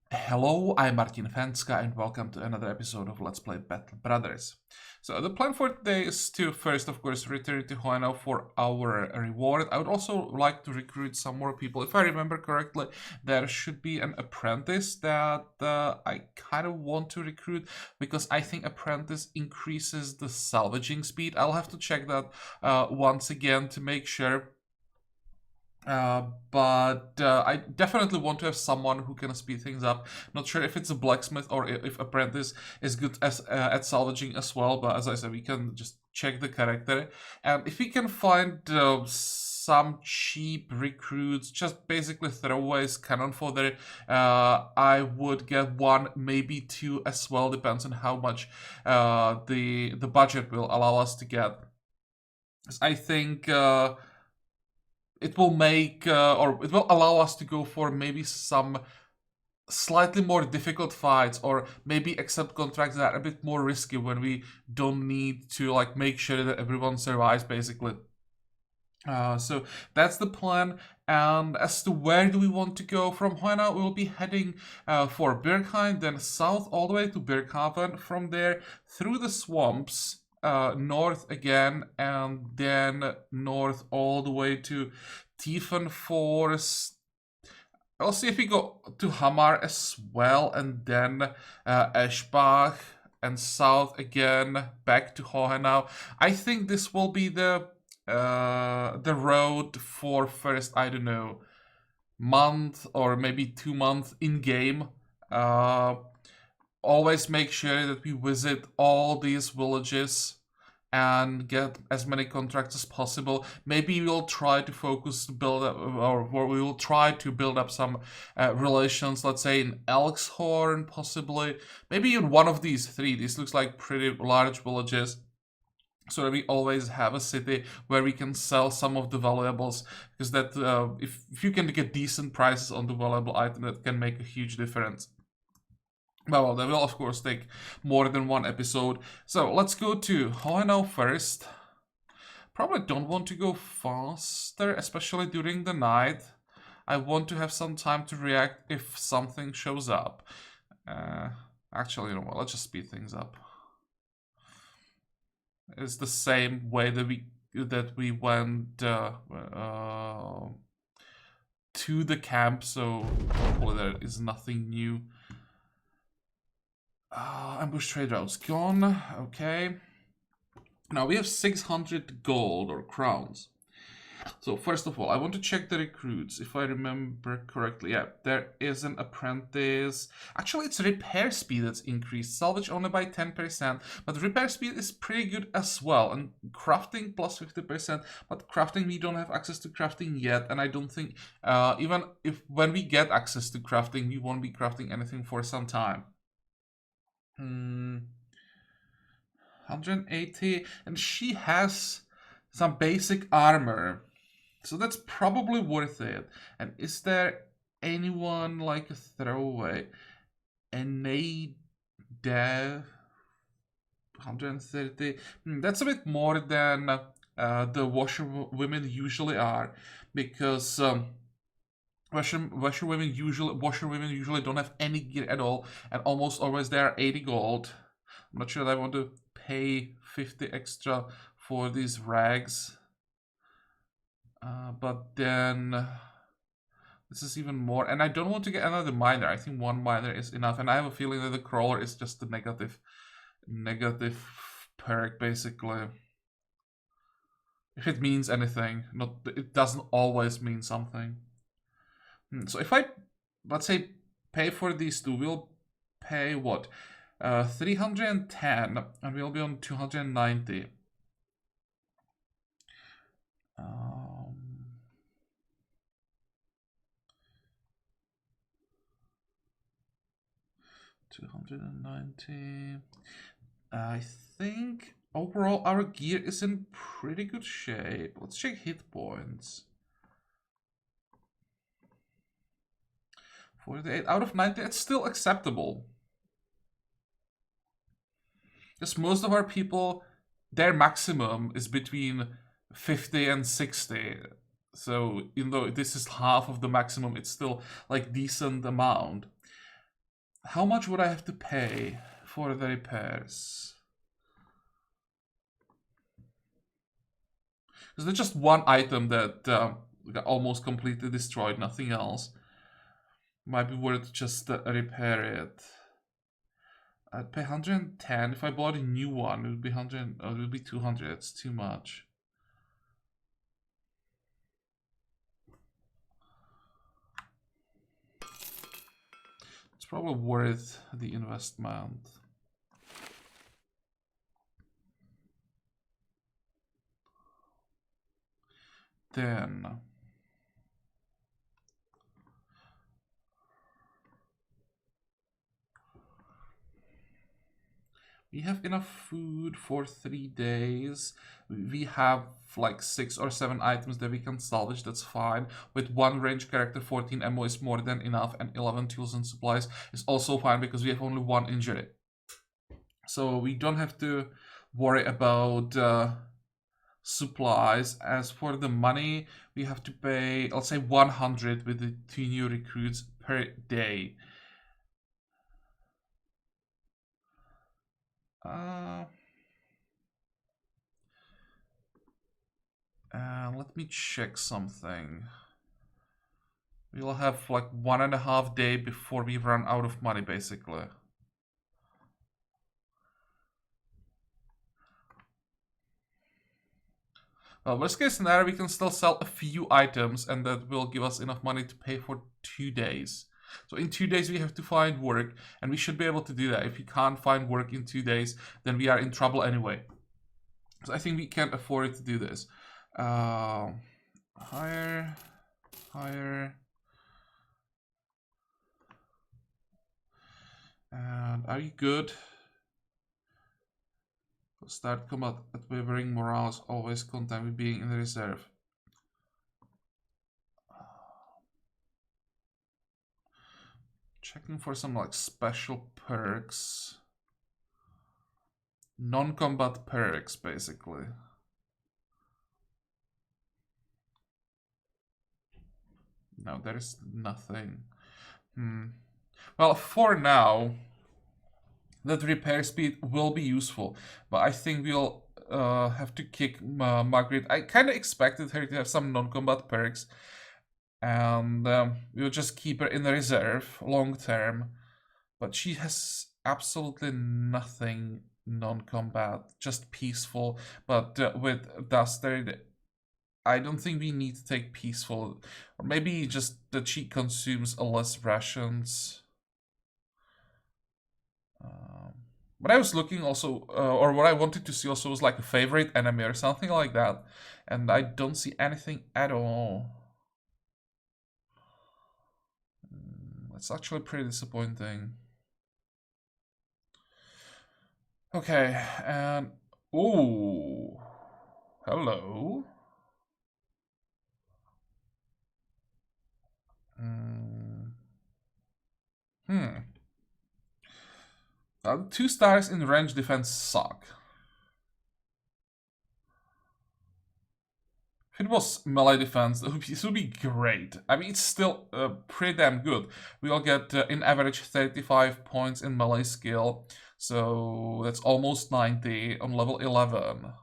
Hello, I'm Martin Fencka and welcome to another episode of Let's Play Battle Brothers. So the plan for today is to first, of course, return to Hoenau for our reward. I would also like to recruit some more people. If I remember correctly, there should be an apprentice that I kind of want to recruit because I think apprentice increases the salvaging speed. I'll have to check that once again to make sure. But I definitely want to have someone who can speed things up. Not sure if it's a blacksmith or if apprentice is good as at salvaging as well. But as I said, we can just check the character, and if we can find some cheap recruits, just basically throwaways, cannon fodder, I would get one, maybe two as well. Depends on how much the budget will allow us to get. I think. It will make or it will allow us to go for maybe some slightly more difficult fights, or maybe accept contracts that are a bit more risky when we don't need to like make sure that everyone survives basically. So that's the plan. And as to where do we want to go from Hoena, we will be heading for Bergheim, then south all the way to Berghaven. From there, through the swamps, north again, and then north all the way to Tiefen Forest. I'll see if we go to Hamar as well, and then Eschbach, and south again back to Hohenau. I think this will be the road for first, I don't know, month or maybe 2 months in game. Always make sure that we visit all these villages and get as many contracts as possible. Maybe we'll try to focus to build up, or we will try to build up some relations, let's say in Elkshorn, possibly. Maybe in one of these three. These looks like pretty large villages. So that we always have a city where we can sell some of the valuables, because that if you can get decent prices on the valuable item, that can make a huge difference. Well, that will of course take more than one episode. So let's go to Hohenau first. Probably don't want to go faster, especially during the night. I want to have some time to react if something shows up. Actually, you know what? Let's just speed things up. It's the same way that we went to the camp, so hopefully there is nothing new. Ambush trade routes gone. Okay. Now we have 600 gold or crowns. So first of all, I want to check the recruits. If I remember correctly, yeah, there is an apprentice. Actually, it's repair speed that's increased. Salvage only by 10%, but repair speed is pretty good as well. And crafting plus 50%, but crafting, we don't have access to crafting yet. And I don't think, even if when we get access to crafting, we won't be crafting anything for some time. 180, and she has some basic armor. So that's probably worth it. And is there anyone like a throwaway? Dev 130. That's a bit more than the washerwomen usually are, because washerwomen usually don't have any gear at all, and almost always they are 80 gold. I'm not sure that I want to pay 50 extra for these rags. But then this is even more, and I don't want to get another miner. I think one miner is enough, and I have a feeling that the crawler is just a negative perk basically. If it means anything, it doesn't always mean something. So if I, let's say, pay for these two, we'll pay what? 310, and we'll be on 290. 290. I think overall our gear is in pretty good shape. Let's check hit points. 48 out of 90, it's still acceptable. Because most of our people, their maximum is between 50 and 60. So even though this is half of the maximum, it's still like decent amount. How much would I have to pay for the repairs? Because there's just one item that got almost completely destroyed, nothing else. Might be worth just repair it. I'd pay 110. If I bought a new one, it would be 100. It would be 200. It's too much. It's probably worth the investment. Then we have enough food for 3 days. We have like 6 or 7 items that we can salvage, that's fine. With 1 range character, 14 ammo is more than enough, and 11 tools and supplies is also fine because we have only 1 injury. So we don't have to worry about supplies. As for the money, we have to pay, let's say 100 with the 2 new recruits per day. Let me check something. We'll have like 1.5 days before we run out of money, basically. Well, worst case scenario, we can still sell a few items, and that will give us enough money to pay for 2 days. So in 2 days, we have to find work, and we should be able to do that. If we can't find work in 2 days, then we are in trouble anyway. So I think we can afford to do this. Hire. And are you good? Start combat at wavering morale is always content with being in the reserve. Checking for some like special perks. Non-combat perks, basically. No, there is nothing. Well, for now, that repair speed will be useful, but I think we'll have to kick Margaret. I kind of expected her to have some non-combat perks, and we'll just keep her in the reserve long term, but she has absolutely nothing non-combat, just peaceful. But with Dastard, I don't think we need to take peaceful, or maybe just that she consumes less rations. But I was looking also, or what I wanted to see also was like a favorite enemy or something like that, and I don't see anything at all. It's actually pretty disappointing. Okay, and ooh, hello. Hmm. 2 stars in range defense suck. If it was melee defense, this would be great. I mean, it's still pretty damn good. We'll get, in average, 35 points in melee skill. So that's almost 90 on level 11.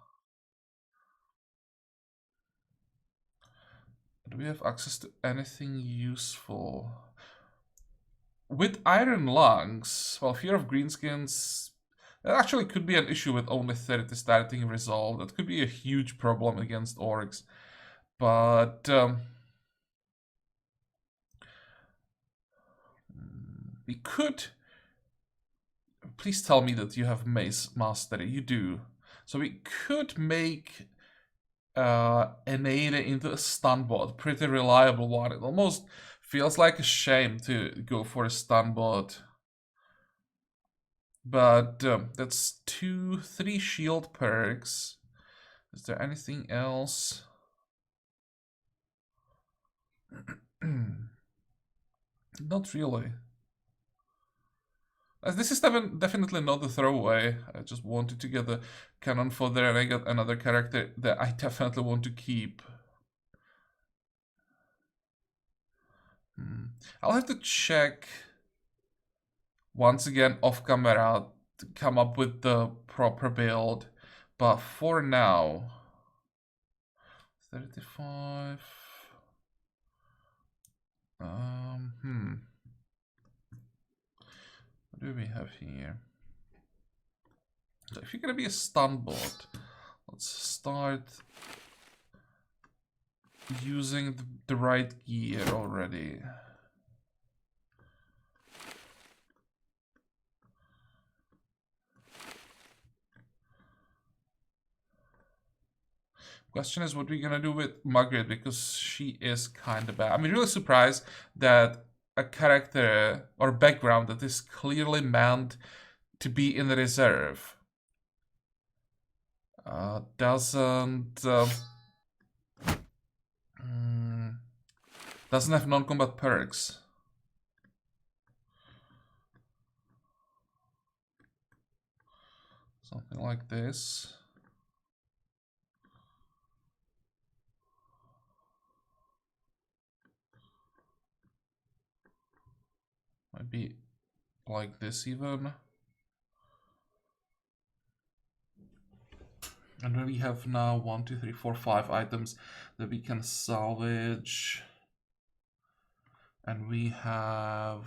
Do we have access to anything useful? With Iron Lungs, well, Fear of Greenskins, that actually could be an issue with only 30 starting resolve. That could be a huge problem against orcs. But we could... Please tell me that you have Mace Mastery. You do. So we could make Enada into a stun bot. Pretty reliable one. It almost feels like a shame to go for a stun bot. But that's 3 shield perks. Is there anything else? Not really. This is definitely not a throwaway. I just wanted to get the cannon fodder, and I got another character that I definitely want to keep. I'll have to check once again off camera to come up with the proper build. But for now, 35. What do we have here? So if you're gonna be a stun bot, let's start using the right gear already. Question is what we're gonna do with Margaret, because she is kind of bad. I'm really surprised that a character or background that is clearly meant to be in the reserve doesn't have non-combat perks. Something like this. Maybe like this even. And then we have now 1, 2, 3, 4, 5 items that we can salvage. And we have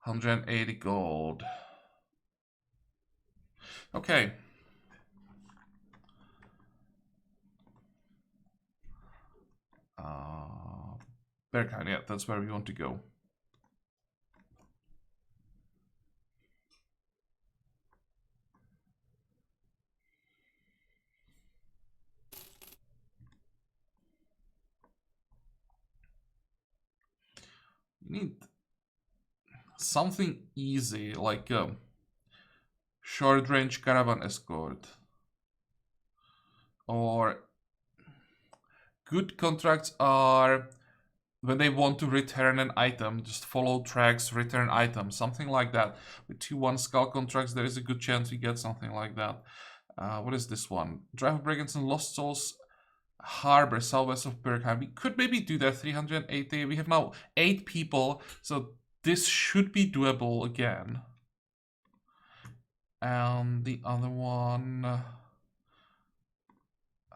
180 gold. Okay. Berkheim, yeah, that's where we want to go. We need something easy, like a short-range caravan escort. Or good contracts are when they want to return an item, just follow tracks, return items, something like that. With 2-1 skull contracts, there is a good chance we get something like that. What is this one? Drive of Brigands and Lost Souls Harbor, southwest of Berkheim. We could maybe do that, 380. We have now 8 people, so this should be doable again. And the other one... no,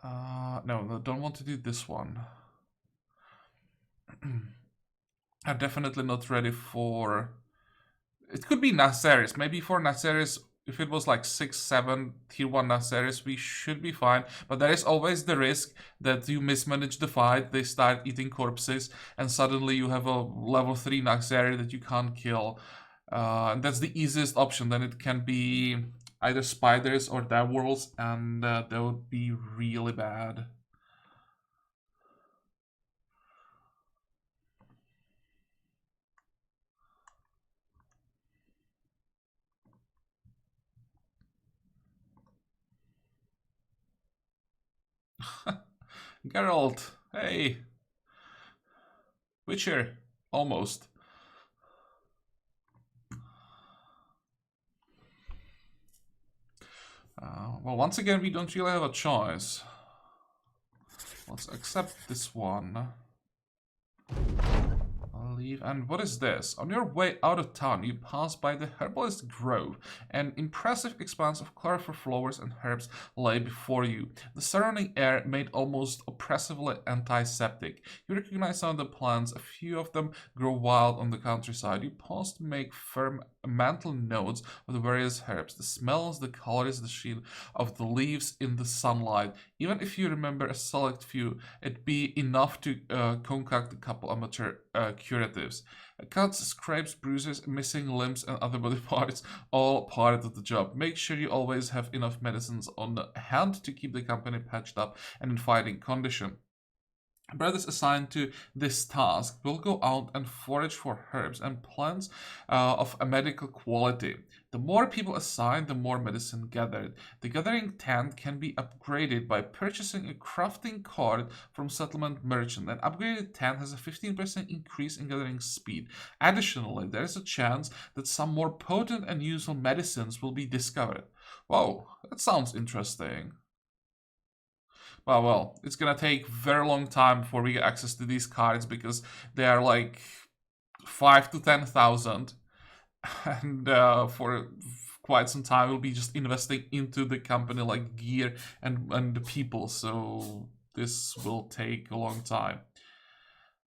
I don't want to do this one. I'm definitely not ready for... It could be Naceris. Maybe for Naceris, if it was like 6, 7 tier 1 Naceris, we should be fine. But there is always the risk that you mismanage the fight, they start eating corpses, and suddenly you have a level 3 Naceris that you can't kill. And that's the easiest option. Then it can be either spiders or dead worlds, and that would be really bad. Geralt, hey. Witcher, almost. Well, once again, we don't really have a choice. Let's accept this one. I'll leave. And what is this? On your way out of town, you pass by the Herbalist Grove. An impressive expanse of colorful flowers and herbs lay before you. The surrounding air made almost oppressively antiseptic. You recognize some of the plants. A few of them grow wild on the countryside. You pause to make firm mental notes of the various herbs, the smells, the colors, the sheen of the leaves in the sunlight. Even if you remember a select few, it'd be enough to concoct a couple amateur curatives. Cuts, scrapes, bruises, missing limbs, and other body parts, all part of the job. Make sure you always have enough medicines on hand to keep the company patched up and in fighting condition. Brothers assigned to this task will go out and forage for herbs and plants of a medical quality. The more people assigned, the more medicine gathered. The gathering tent can be upgraded by purchasing a crafting card from settlement merchant. An upgraded tent has a 15% increase in gathering speed. Additionally, there is a chance that some more potent and useful medicines will be discovered. Whoa, that sounds interesting. Well, it's gonna take very long time before we get access to these cards because they are like 5 to 10,000, and for quite some time we'll be just investing into the company, like gear and the people, so this will take a long time.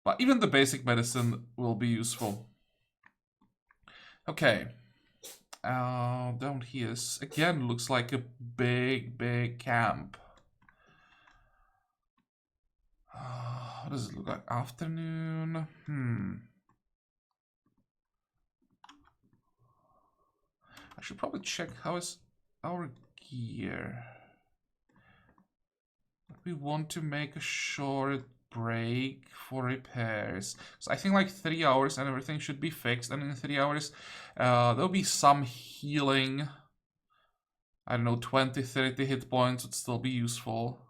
But even the basic medicine will be useful. Okay. Down here again looks like a big camp. What does it look like? Afternoon? I should probably check how is our gear. We want to make a short break for repairs. So I think like 3 hours and everything should be fixed, and in 3 hours there'll be some healing. I don't know, 20, 30 hit points would still be useful.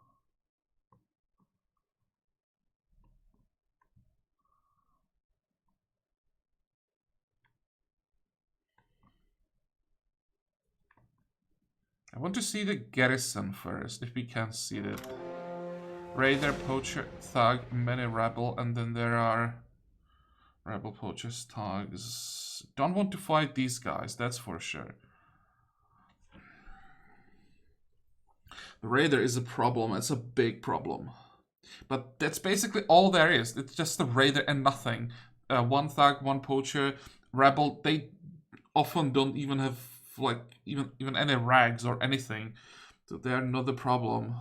I want to see the garrison first, if we can see it. Raider, poacher, thug, many rebel, and then there are rebel, poachers, thugs. Don't want to fight these guys, that's for sure. The raider is a problem, it's a big problem. But that's basically all there is. It's just the raider and nothing. One thug, one poacher, rebel. They often don't even have like even any rags or anything, so they're not the problem.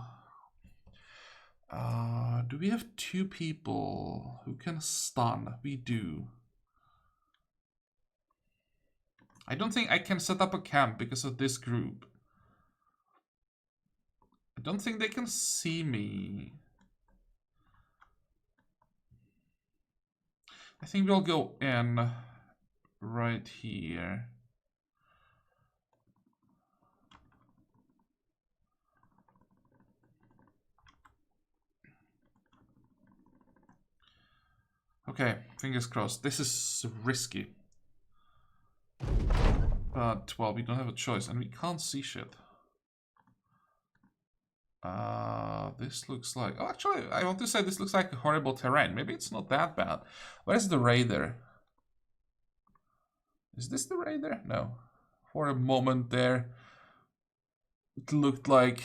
Do we have 2 people who can stun? We do. I don't think I can set up a camp because of this group. I don't think they can see me. I think we'll go in right here. Okay, fingers crossed. This is risky. But, well, we don't have a choice, and we can't see shit. This looks like... Oh, actually, I want to say this looks like horrible terrain. Maybe it's not that bad. Where's the raider? Is this the raider? No. For a moment there, it looked like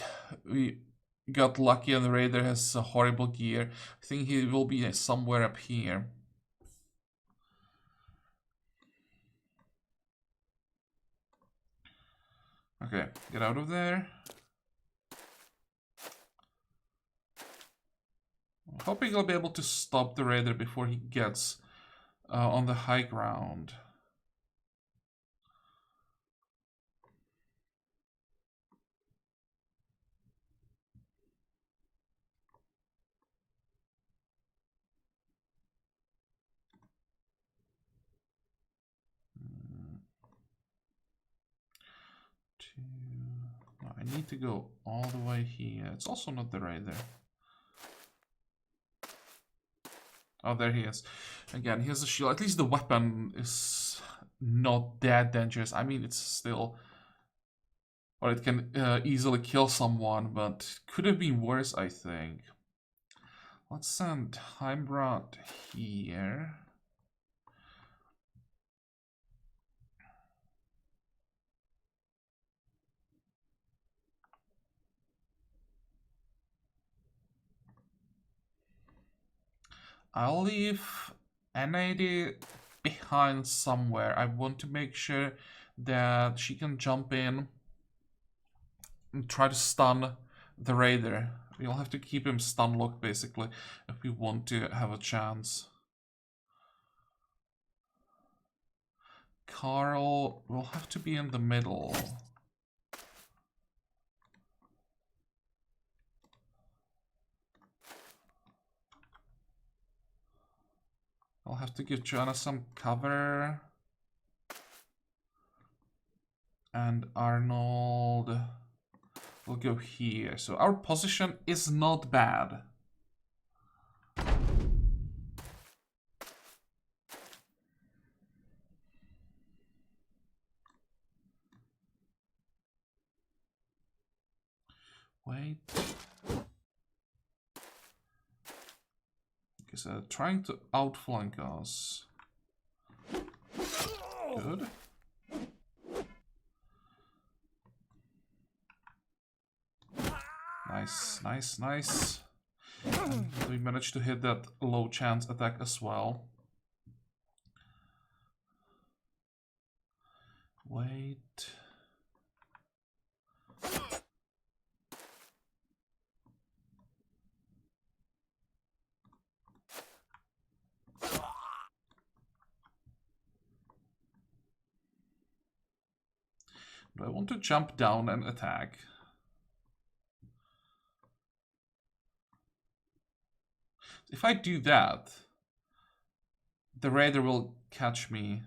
we got lucky and the raider has a horrible gear. I think he will be somewhere up here. Okay, get out of there. I'm hoping I'll be able to stop the raider before he gets on the high ground. No, I need to go all the way here. It's also not the raider. Oh, there he is. Again, he has a shield. At least the weapon is not that dangerous. I mean, it's still... Or it can easily kill someone, but could have been worse, I think. Let's send Heimbrat here. I'll leave N80 behind somewhere. I want to make sure that she can jump in and try to stun the raider. We'll have to keep him stun locked basically if we want to have a chance. Carl will have to be in the middle. I'll have to give Joanna some cover. And Arnold will go here. So our position is not bad. Wait. Because trying to outflank us. Good. Nice, nice, nice. And we managed to hit that low chance attack as well. Wait. Do I want to jump down and attack? If I do that, the raider will catch me.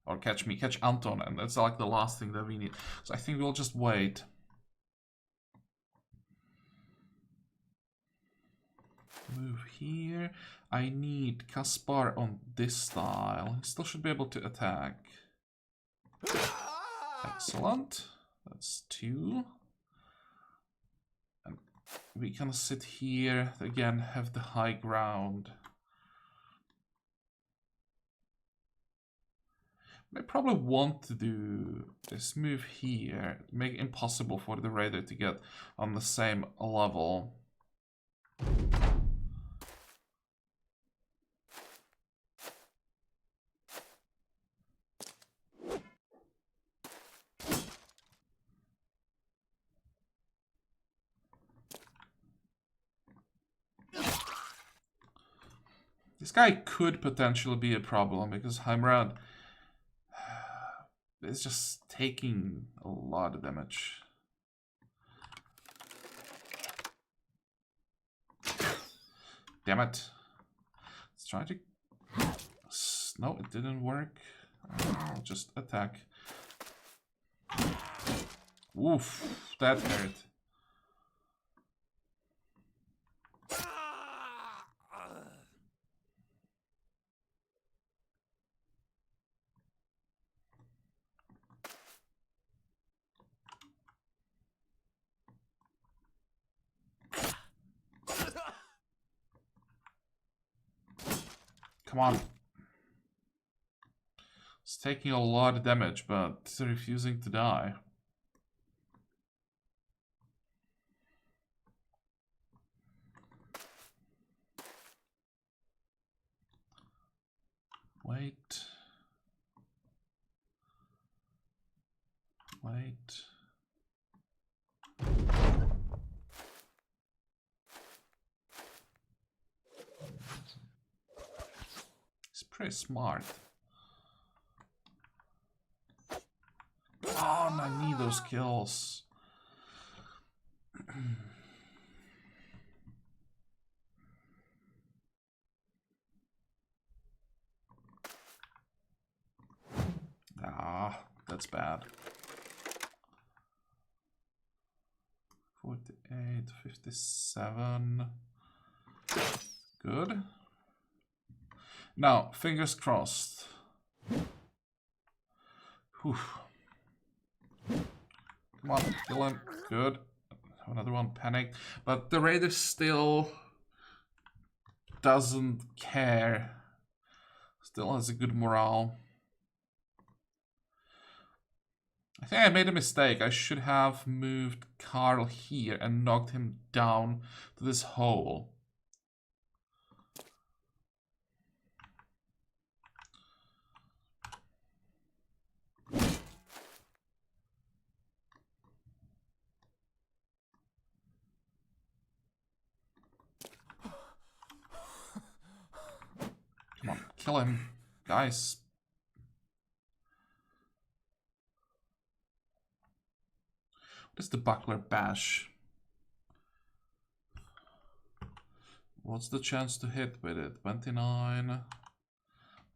Or catch Anton, and that's like the last thing that we need. So I think we'll just wait. Move here. I need Kaspar on this style. He still should be able to attack. Excellent. That's 2. And we can sit here, again, have the high ground. I probably want to do this move here, make it impossible for the raider to get on the same level. This guy could potentially be a problem because Heimrad is just taking a lot of damage. Damn it. Let's try to... No, it didn't work. I'll just attack. Oof, that hurt. Come on. It's taking a lot of damage, but it's refusing to die. Wait. Wait. He's pretty smart. Oh, and I need those kills. Ah, that's bad. 48, 57. Good. Now, fingers crossed. Whew. Come on, kill him. Good. Another one panicked. But the raider still doesn't care. Still has a good morale. I think I made a mistake. I should have moved Carl here and knocked him down to this hole. Come on, kill him, guys. What is the buckler bash? What's the chance to hit with it? 29,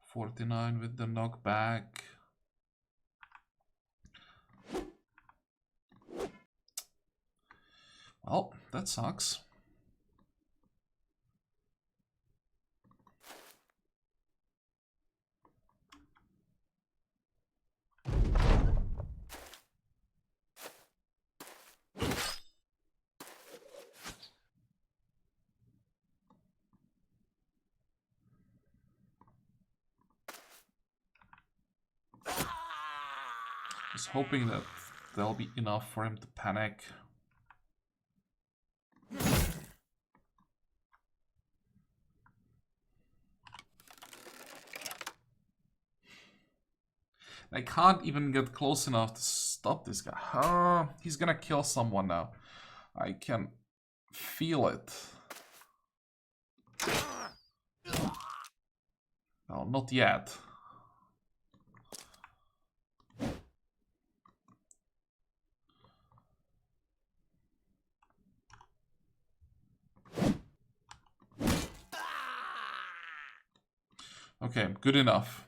49 with the knockback. Well, that sucks. Just hoping that there'll be enough for him to panic. I can't even get close enough to stop this guy. He's gonna kill someone now. I can feel it. No, not yet. Okay, good enough.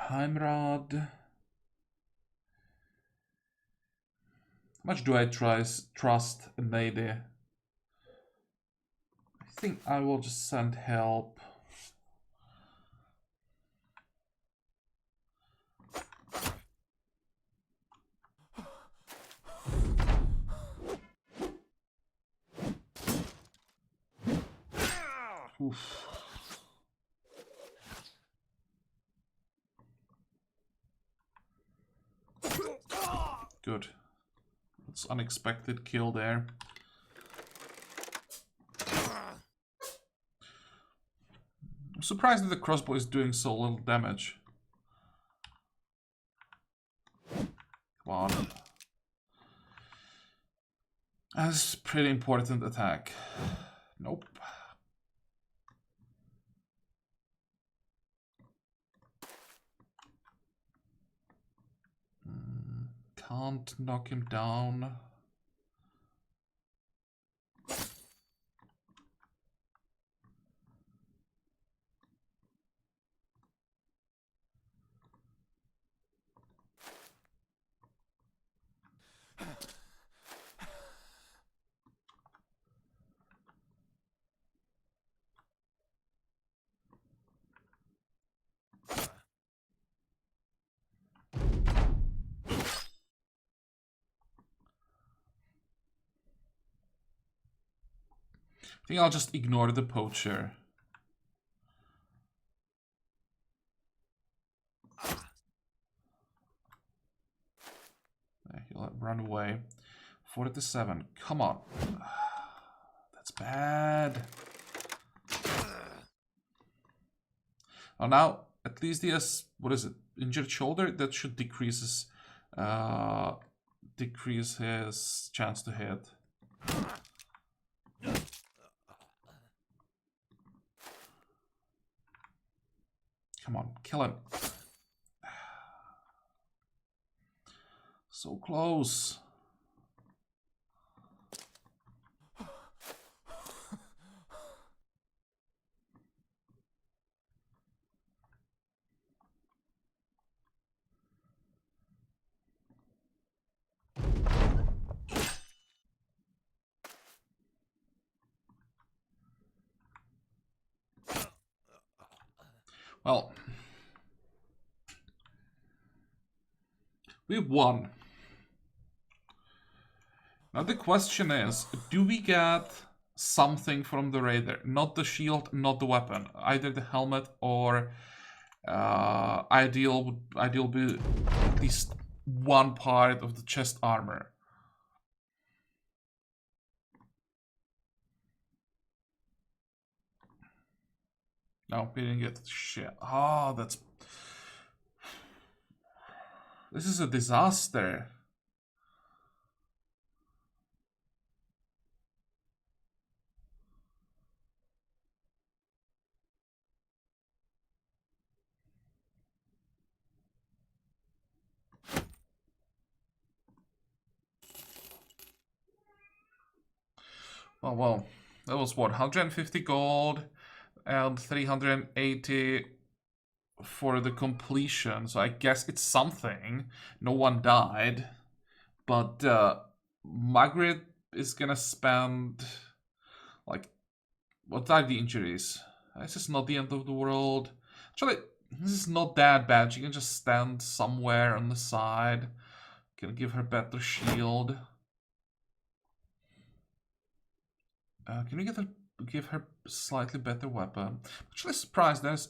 Heimrad. How much do I trust Nady? I think I will just send help. Oof. Good. That's unexpected kill there. I'm surprised that the crossbow is doing so little damage. Come on. That's a pretty important attack. Nope. Can't knock him down. I think I'll just ignore the poacher. He'll run away. 47. Come on. That's bad. Oh, now at least he has, what is it? Injured shoulder. That should decrease his chance to hit. Come on, kill him. So close. Well, we won. Now the question is, do we get something from the raider? Not the shield, not the weapon. Either the helmet or ideal would be at least one part of the chest armor. No, we didn't get shit. Oh, that's... This is a disaster. Oh, well, that was what, 150 gold and 380 for the completion. So I guess it's something. No one died. But Margaret is gonna spend, like, what are the injuries? This is not the end of the world. Actually, this is not that bad. She can just stand somewhere on the side. Can give her better shield. Can we give her slightly better weapon? I'm actually surprised as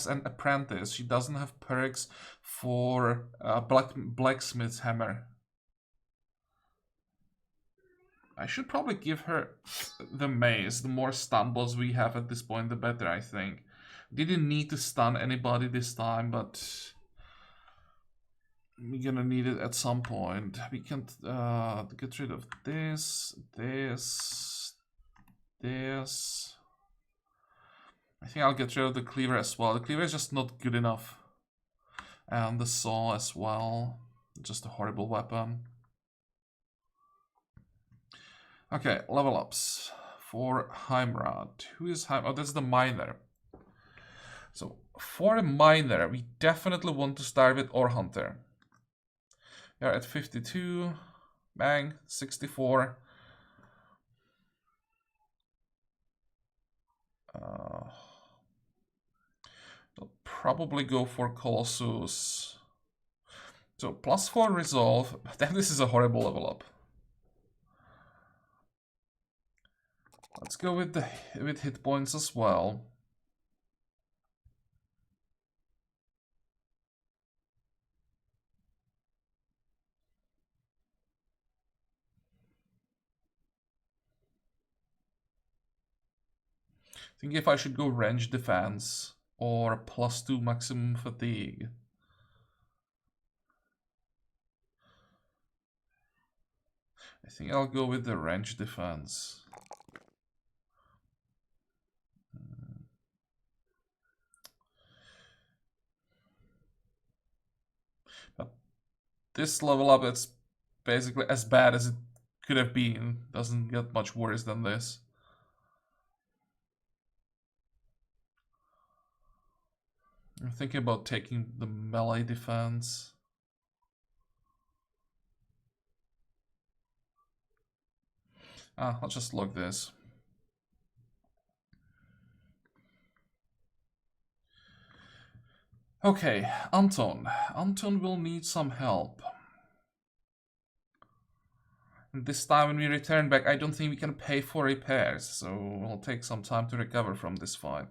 an apprentice she doesn't have perks for blacksmith's hammer. I should probably give her the mace. The more stumbles we have at this point, the better, I think. Didn't need to stun anybody this time, but we're gonna need it at some point. We can get rid of this. I think I'll get rid of the cleaver as well. The cleaver is just not good enough. And the saw as well. Just a horrible weapon. Okay, level ups. For Heimrad. Who is Heimrad? Oh, that's the miner. So, for a miner, we definitely want to start with Ore Hunter. We are at 52. Bang, 64. I'll probably go for Colossus. So, +4 resolve. Then this is a horrible level up. Let's go with hit points as well. I think if I should go range defense or +2 maximum fatigue. I think I'll go with the range defense. But this level up, it's basically as bad as it could have been. Doesn't get much worse than this. I'm thinking about taking the melee defense. I'll just log this. Okay, Anton. Anton will need some help. And this time when we return back, I don't think we can pay for repairs, so it'll take some time to recover from this fight.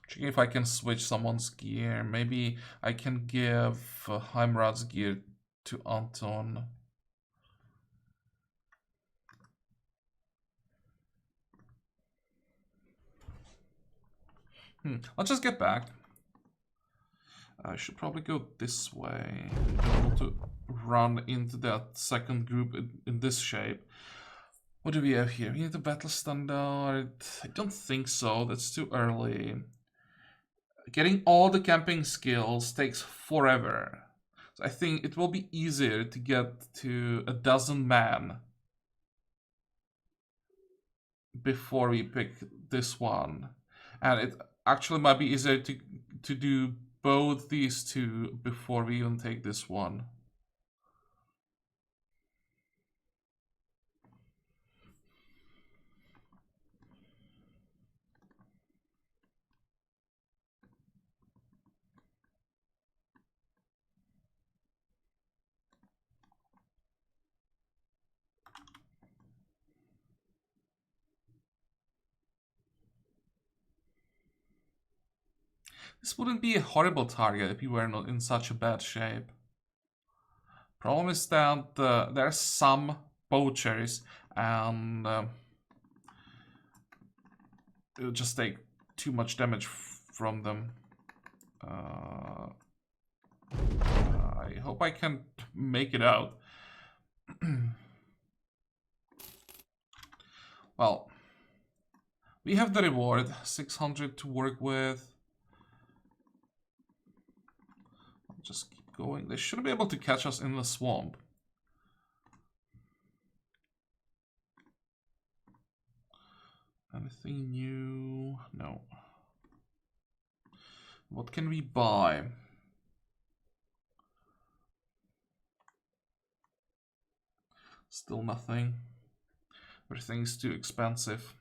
Checking if I can switch someone's gear. Maybe I can give Heimrad's gear to Anton. I'll just get back. I should probably go this way. I don't want to run into that second group in this shape. What do we have here? We need the battle standard. I don't think so. That's too early. Getting all the camping skills takes forever. So I think it will be easier to get to 12 man before we pick this one. And it actually might be easier to do both these two before we even take this one. This wouldn't be a horrible target if we were not in such a bad shape. Problem is that there are some poachers and it'll just take too much damage from them. I hope I can make it out. Well, we have the reward, 600 to work with. Just keep going. They shouldn't be able to catch us in the swamp. Anything new? No. What can we buy? Still nothing. Everything's too expensive.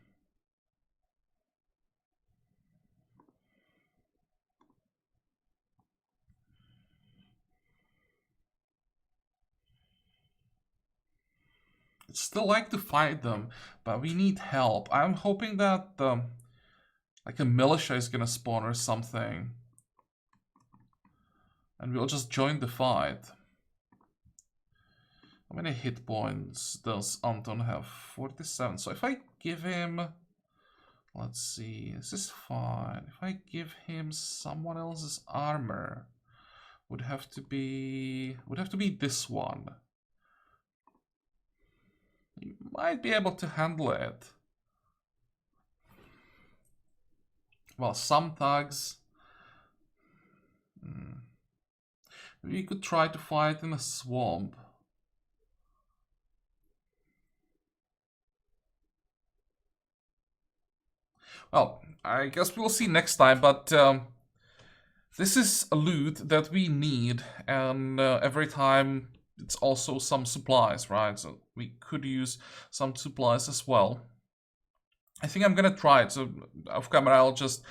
I'd still like to fight them, but we need help. I'm hoping that like a militia is gonna spawn or something. And we'll just join the fight. How many hit points does Anton have? 47. So if I give him... Let's see, this is fine. If I give him someone else's armor, would have to be this one. He might be able to handle it. Well, some thugs. We could try to fight in a swamp. Well, I guess we'll see next time, but this is a loot that we need, and every time it's also some supplies, right? So we could use some supplies as well. I think I'm gonna try it, so off camera I'll just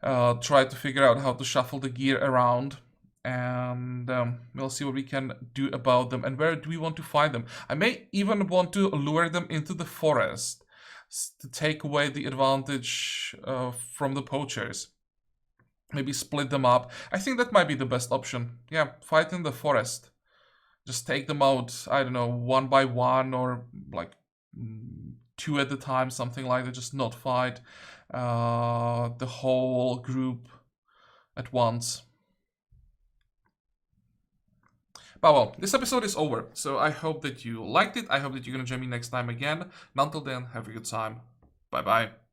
try to figure out how to shuffle the gear around, and we'll see what we can do about them, and where do we want to find them. I may even want to lure them into the forest to take away the advantage from the poachers. Maybe split them up. I think that might be the best option. Yeah, fight in the forest. Just take them out, I don't know, one by one, or like 2 at a time, something like that. Just not fight the whole group at once. But well, this episode is over, so I hope that you liked it. I hope that you're gonna join me next time again. And until then, have a good time. Bye bye.